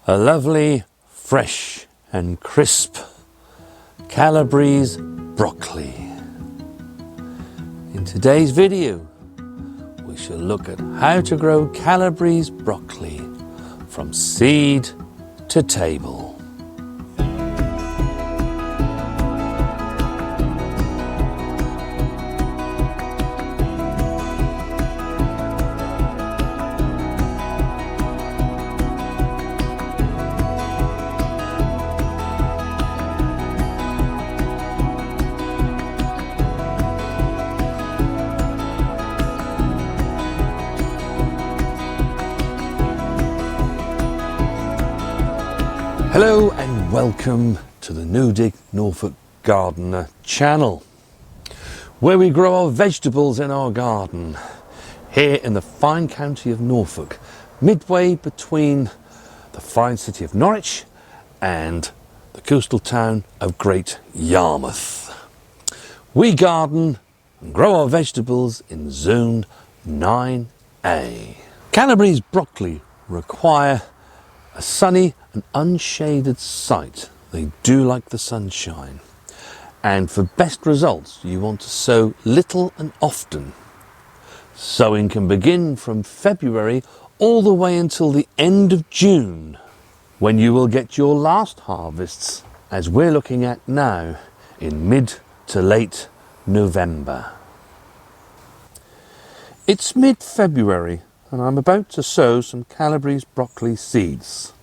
A lovely, fresh and crisp Calabrese broccoli. In today's video, we shall look at how to grow Calabrese broccoli from seed to table. Hello and welcome to the Newdig Norfolk Gardener channel, where we grow our vegetables in our garden here in the fine county of Norfolk, midway between the fine city of Norwich and the coastal town of Great Yarmouth. We garden and grow our vegetables in zone 9A. Calabrese broccoli require a sunny and unshaded site. They do like the sunshine. And for best results, you want to sow little and often. Sowing can begin from February all the way until the end of June, when you will get your last harvests, as we're looking at now, in mid to late November. It's mid-February and I'm about to sow some Calabrese broccoli seeds.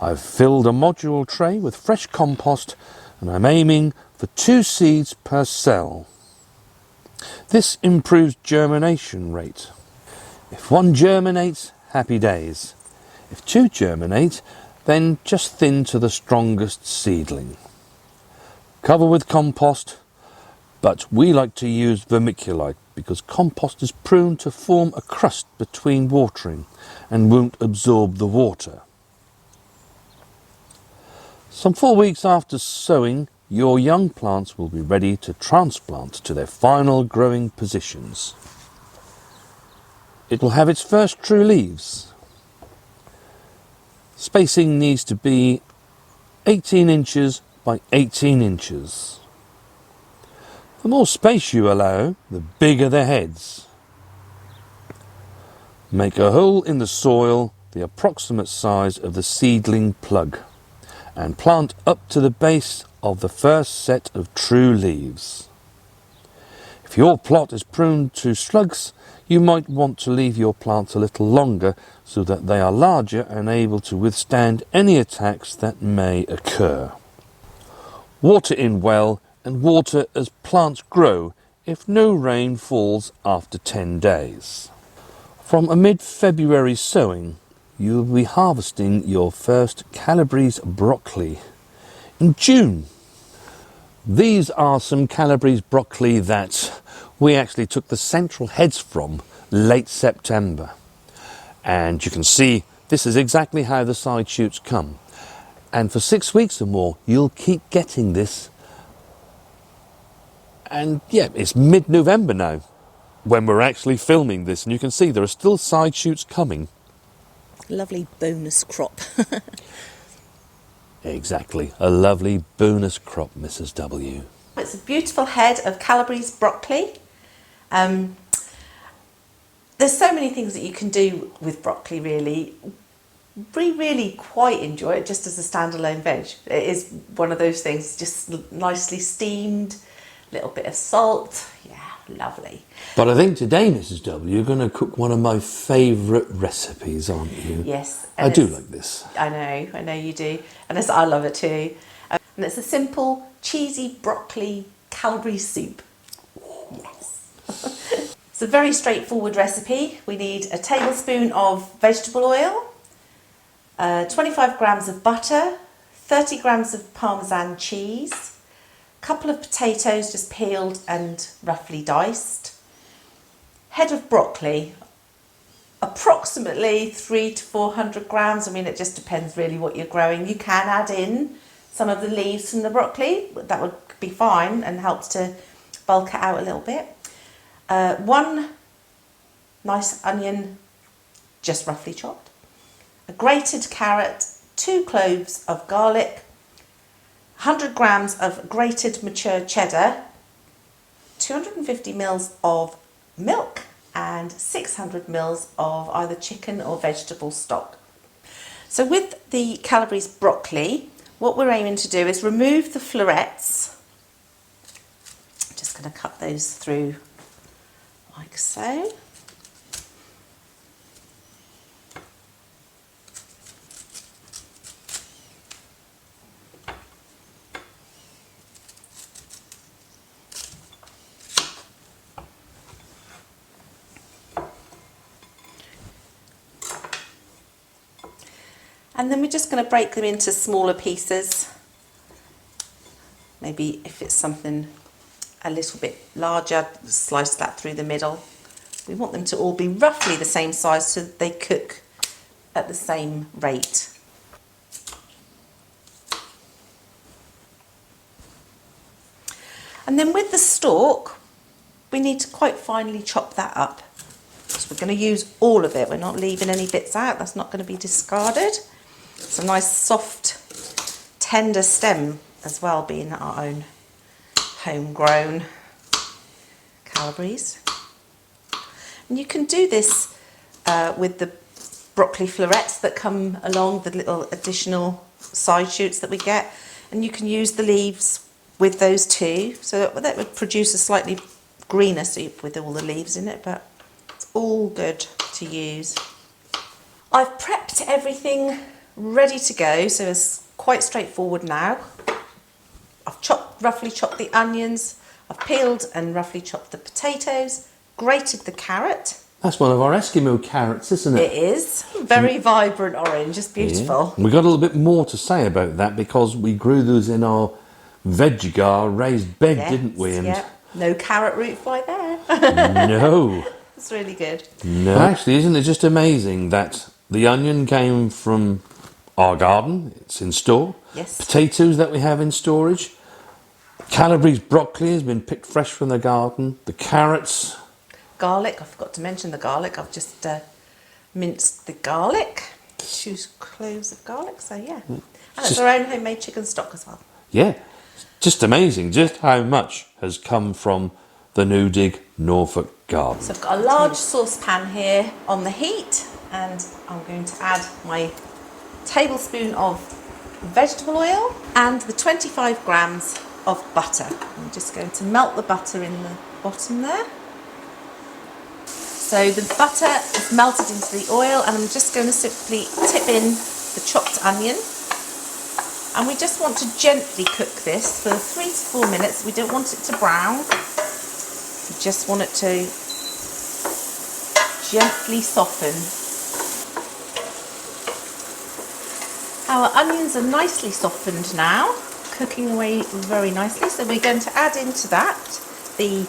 I've filled a module tray with fresh compost and I'm aiming for 2 seeds per cell. This improves germination rate. If 1 germinates, happy days. If 2 germinate, then just thin to the strongest seedling. Cover with compost, but we like to use vermiculite because compost is prone to form a crust between watering and won't absorb the water. Some 4 weeks after sowing, your young plants will be ready to transplant to their final growing positions. It will have its first true leaves. Spacing needs to be 18 inches by 18 inches. The more space you allow, the bigger the heads. Make a hole in the soil the approximate size of the seedling plug and plant up to the base of the first set of true leaves. If your plot is prone to slugs, you might want to leave your plants a little longer so that they are larger and able to withstand any attacks that may occur. Water in well and water as plants grow if no rain falls after 10 days. From a mid-February sowing, you will be harvesting your first Calabrese broccoli in June. These are some Calabrese broccoli that we actually took the central heads from late September. And you can see this is exactly how the side shoots come. And for 6 weeks or more, you'll keep getting this. And yeah, it's mid-November now when we're actually filming this, and you can see there are still side shoots coming. Lovely bonus crop. Exactly, a lovely bonus crop, Mrs. W. It's a beautiful head of Calabrese broccoli. There's so many things that you can do with broccoli, really. We really quite enjoy it just as a standalone veg. It is one of those things, just nicely steamed, a little bit of salt. Yeah, lovely. But I think today, Mrs. W, you're going to cook one of my favourite recipes, aren't you? Yes. I do like this. I know you do. And I love it too. And it's a simple, cheesy broccoli Calabrese soup. Yes. It's a very straightforward recipe. We need a tablespoon of vegetable oil, 25 grams of butter, 30 grams of Parmesan cheese, a couple of potatoes just peeled and roughly diced, head of broccoli, approximately 300 to 400 grams. I mean, it just depends really what you're growing. You can add in some of the leaves from the broccoli. That would be fine and helps to bulk it out a little bit. 1 nice onion, just roughly chopped. A grated carrot, 2 cloves of garlic, 100 grams of grated mature cheddar, 250 mils of milk and 600 mils of either chicken or vegetable stock. So with the Calabrese broccoli, what we're aiming to do is remove the florets. I'm just going to cut those through like so. And then we're just going to break them into smaller pieces. Maybe if it's something a little bit larger, slice that through the middle. We want them to all be roughly the same size so that they cook at the same rate. And then with the stalk, we need to quite finely chop that up. So we're going to use all of it. We're not leaving any bits out. That's not going to be discarded. It's a nice soft, tender stem as well, being our own homegrown Calabrese. And you can do this with the broccoli florets that come along, the little additional side shoots that we get. And you can use the leaves with those too. So that would produce a slightly greener soup with all the leaves in it, but it's all good to use. I've prepped everything ready to go, so it's quite straightforward now. I've roughly chopped the onions, I've peeled and roughly chopped the potatoes, grated the carrot. That's one of our Eskimo carrots, isn't it? It is. Very vibrant orange, it's beautiful. Yeah. We got a little bit more to say about that because we grew those in our veg raised bed, Yes, didn't we? And yeah. No carrot root by there. no. It's really good. No. Actually, isn't it just amazing that the onion came from our garden, it's in store. Yes. Potatoes that we have in storage. Calabrese broccoli has been picked fresh from the garden. The carrots. Garlic, I forgot to mention the garlic. I've just minced the garlic. 2 cloves of garlic, so yeah. And it's our own homemade chicken stock as well. Yeah, just amazing just how much has come from the Newdig Norfolk garden. So I've got a large saucepan here on the heat, and I'm going to add my tablespoon of vegetable oil and the 25 grams of butter. I'm just going to melt the butter in the bottom there. So the butter is melted into the oil, and I'm just going to simply tip in the chopped onion. And we just want to gently cook this for 3 to 4 minutes. We don't want it to brown. We just want it to gently soften. Our onions are nicely softened now, cooking away very nicely. So we're going to add into that the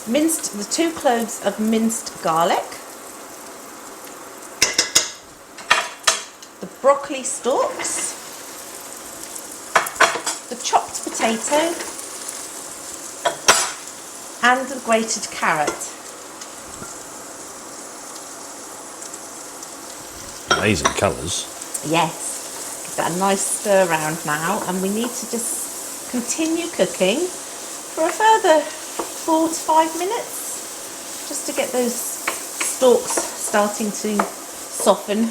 2 cloves of minced garlic, the broccoli stalks, the chopped potato, and the grated carrot. Amazing colours. Yes. That a nice stir around now, and we need to just continue cooking for a further 4 to 5 minutes just to get those stalks starting to soften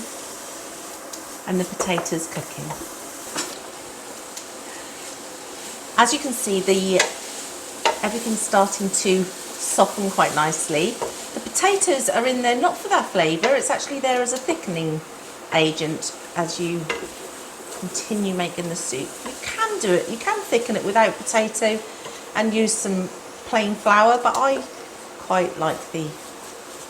and the potatoes cooking. As you can see, everything's starting to soften quite nicely. The potatoes are in there not for that flavour, it's actually there as a thickening agent as you continue making the soup. You can do it, you can thicken it without potato and use some plain flour, but I quite like the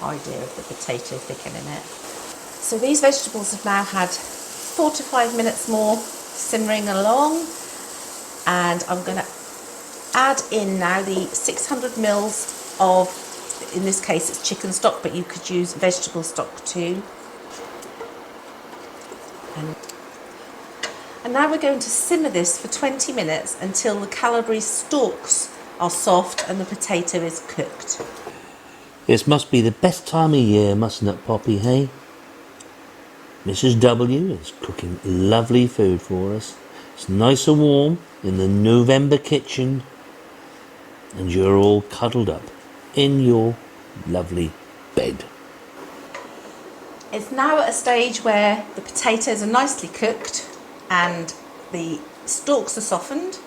idea of the potato thickening it. So these vegetables have now had 4 to 5 minutes more simmering along, and I'm going to add in now the 600 mils of, in this case it's chicken stock, but you could use vegetable stock too. And now we're going to simmer this for 20 minutes until the Calabrese stalks are soft and the potato is cooked. It must be the best time of year, mustn't it, Poppy, hey? Mrs. W is cooking lovely food for us. It's nice and warm in the November kitchen, and you're all cuddled up in your lovely bed. It's now at a stage where the potatoes are nicely cooked and the stalks are softened.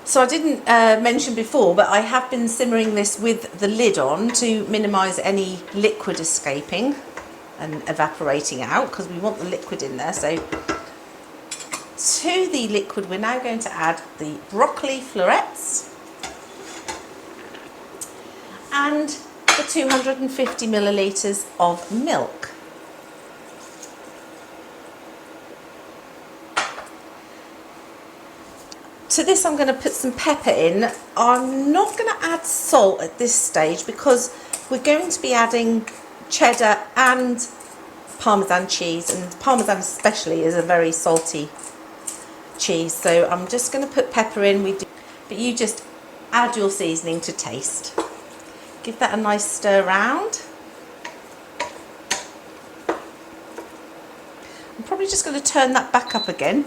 So I didn't mention before, but I have been simmering this with the lid on to minimise any liquid escaping and evaporating out, because we want the liquid in there. So to the liquid we're now going to add the broccoli florets and the 250 millilitres of milk. To this I'm going to put some pepper in. I'm not going to add salt at this stage because we're going to be adding cheddar and Parmesan cheese, and Parmesan especially is a very salty cheese, so I'm just going to put pepper in. But you just add your seasoning to taste. Give that a nice stir round. I'm probably just going to turn that back up again,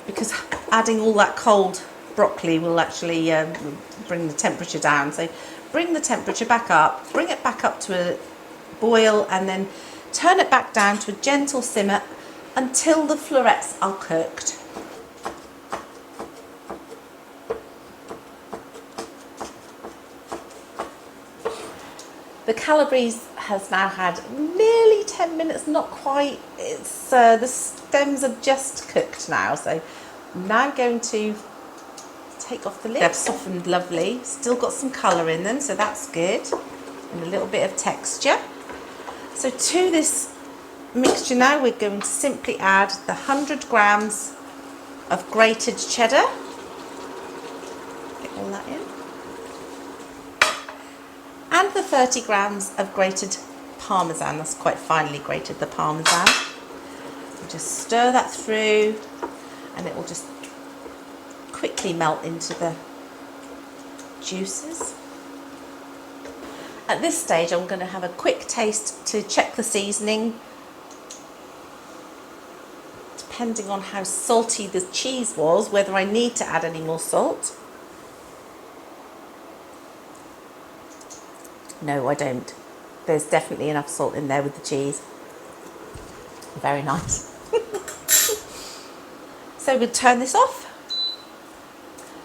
because adding all that cold broccoli will actually bring the temperature down. So bring the temperature back up, bring it back up to a boil, and then turn it back down to a gentle simmer until the florets are cooked. The Calabrese has now had nearly 10 minutes, not quite. It's the stems are just cooked now, so I'm now going to take off the lid. They've softened lovely, still got some colour in them, so that's good, and a little bit of texture. So to this mixture now we're going to simply add the 100 grams of grated cheddar. Get all that in. And the 30 grams of grated Parmesan. That's quite finely grated, the Parmesan. We'll just stir that through and it will just quickly melt into the juices. At this stage I'm going to have a quick taste to check the seasoning. Depending on how salty the cheese was, whether I need to add any more salt. No, I don't. There's definitely enough salt in there with the cheese. Very nice. So we'll turn this off.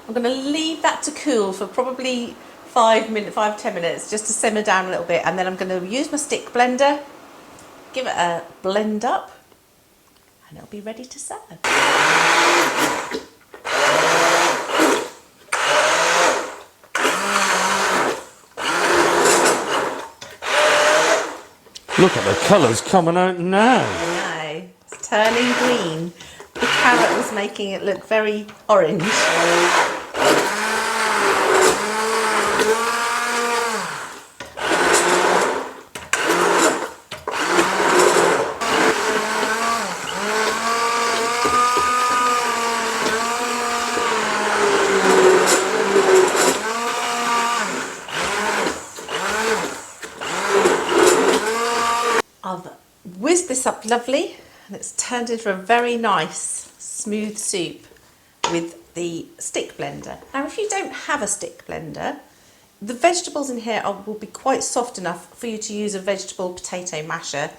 I'm going to leave that to cool for probably 5-10 minutes, just to simmer down a little bit, and then I'm going to use my stick blender, give it a blend up, and it'll be ready to serve. Look at the colours coming out now. I know, it's turning green. The carrot was making it look very orange. I've whizzed this up lovely, and it's turned into a very nice smooth soup with the stick blender. Now if you don't have a stick blender, the vegetables in here will be quite soft enough for you to use a vegetable potato masher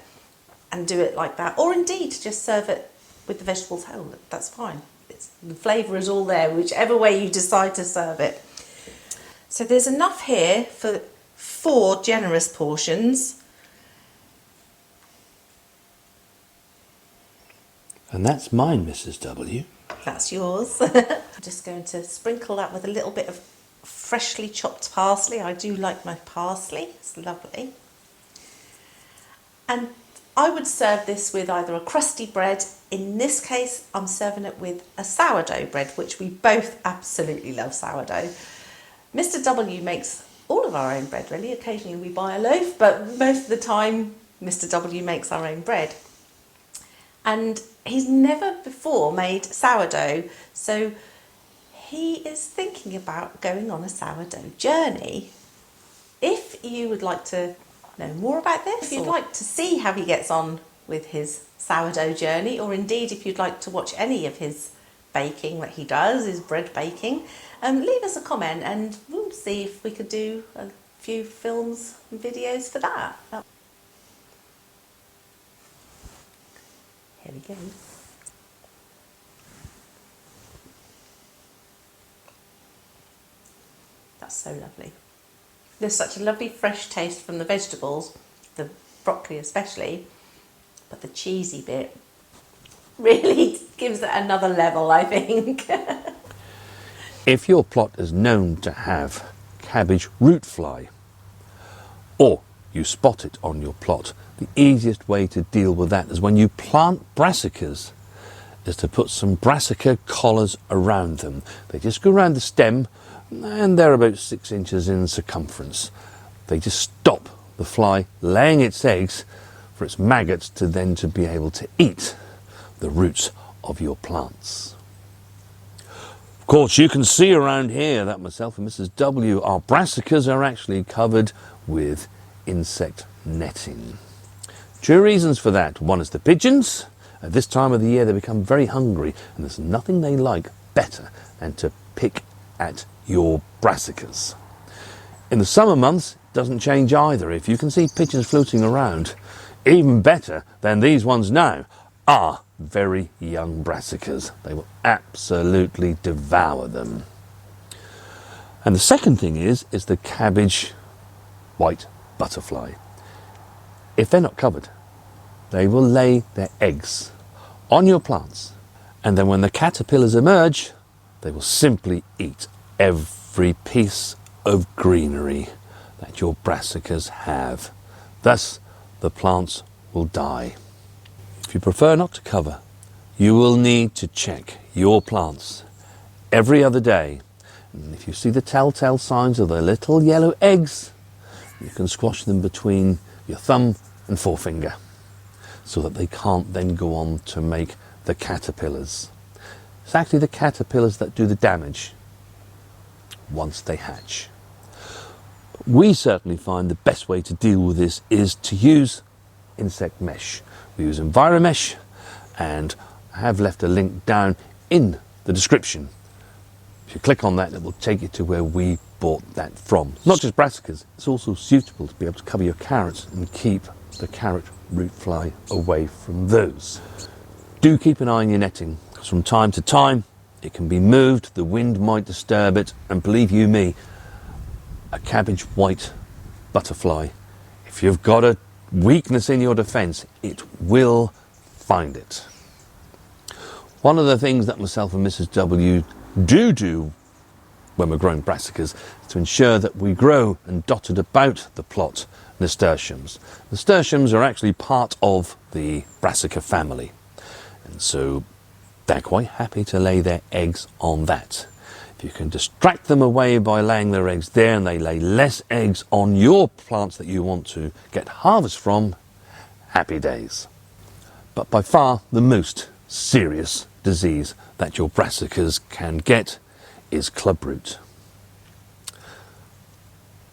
and do it like that, or indeed just serve it with the vegetables whole. That's fine. The flavour is all there, whichever way you decide to serve it. So there's enough here for 4 generous portions. And that's mine, Mrs. W. That's yours. I'm just going to sprinkle that with a little bit of freshly chopped parsley. I do like my parsley, it's lovely. And I would serve this with either a crusty bread. In this case, I'm serving it with a sourdough bread, which we both absolutely love sourdough. Mr. W makes all of our own bread, really. Occasionally we buy a loaf, but most of the time Mr. W makes our own bread. And he's never before made sourdough, so he is thinking about going on a sourdough journey. If you would like to know more about this, if you'd like to see how he gets on with his sourdough journey, or indeed if you'd like to watch any of his baking that he does, his bread baking, leave us a comment and we'll see if we could do a few films and videos for that. Here we go. That's so lovely. There's such a lovely fresh taste from the vegetables, the broccoli especially, but the cheesy bit really gives it another level, I think. If your plot is known to have cabbage root fly, or you spot it on your plot, the easiest way to deal with that is when you plant brassicas, is to put some brassica collars around them. They just go around the stem and they're about 6 inches in circumference. They just stop the fly laying its eggs for its maggots to then to be able to eat the roots of your plants. Of course, you can see around here that myself and Mrs. W, our brassicas are actually covered with insect netting. Two reasons for that. One is the pigeons. At this time of the year they become very hungry, and there's nothing they like better than to pick at your brassicas. In the summer months it doesn't change either. If you can see pigeons floating around, even better than these ones now are very young brassicas. They will absolutely devour them. And the second thing is the cabbage white butterfly. If they're not covered, they will lay their eggs on your plants, and then when the caterpillars emerge, they will simply eat every piece of greenery that your brassicas have. Thus, the plants will die. If you prefer not to cover, you will need to check your plants every other day. And if you see the telltale signs of the little yellow eggs, you can squash them between your thumb and forefinger so that they can't then go on to make the caterpillars. It's actually the caterpillars that do the damage once they hatch. We certainly find the best way to deal with this is to use insect mesh. We use EnviroMesh, and I have left a link down in the description. If you click on that, it will take you to where we bought that from. Not just brassicas, it's also suitable to be able to cover your carrots and keep the carrot root fly away from those. Do keep an eye on your netting, because from time to time it can be moved, the wind might disturb it, and believe you me, a cabbage white butterfly, if you've got a weakness in your defence, it will find it. One of the things that myself and Mrs. W do when we're growing brassicas is to ensure that we grow and dotted about the plot nasturtiums. Nasturtiums are actually part of the brassica family, and so they're quite happy to lay their eggs on that. If you can distract them away by laying their eggs there and they lay less eggs on your plants that you want to get harvest from, happy days. But by far the most serious disease that your brassicas can get is clubroot.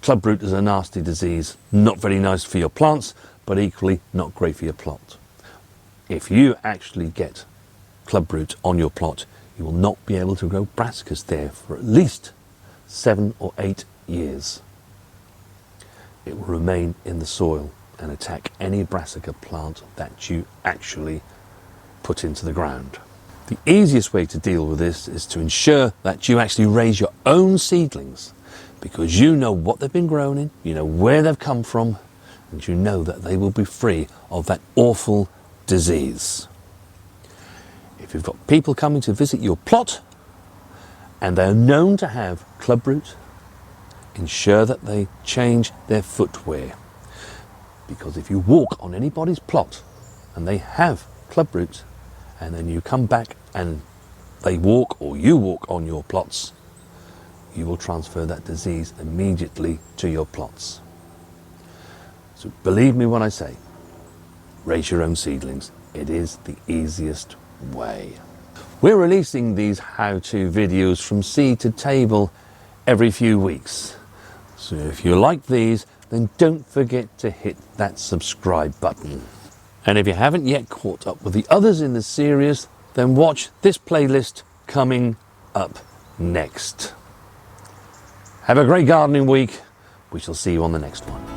Clubroot is a nasty disease, not very nice for your plants, but equally not great for your plot. If you actually get clubroot on your plot, you will not be able to grow brassicas there for at least 7 or 8 years. It will remain in the soil and attack any brassica plant that you actually put into the ground. The easiest way to deal with this is to ensure that you actually raise your own seedlings, because you know what they've been grown in, you know where they've come from, and you know that they will be free of that awful disease. If you've got people coming to visit your plot and they're known to have clubroot, ensure that they change their footwear, because if you walk on anybody's plot and they have clubroot, and then you come back and they walk or you walk on your plots, you will transfer that disease immediately to your plots. So believe me when I say, raise your own seedlings. It is the easiest way. We're releasing these how-to videos from seed to table every few weeks. So if you like these, then don't forget to hit that subscribe button. And if you haven't yet caught up with the others in the series, then watch this playlist coming up next. Have a great gardening week. We shall see you on the next one.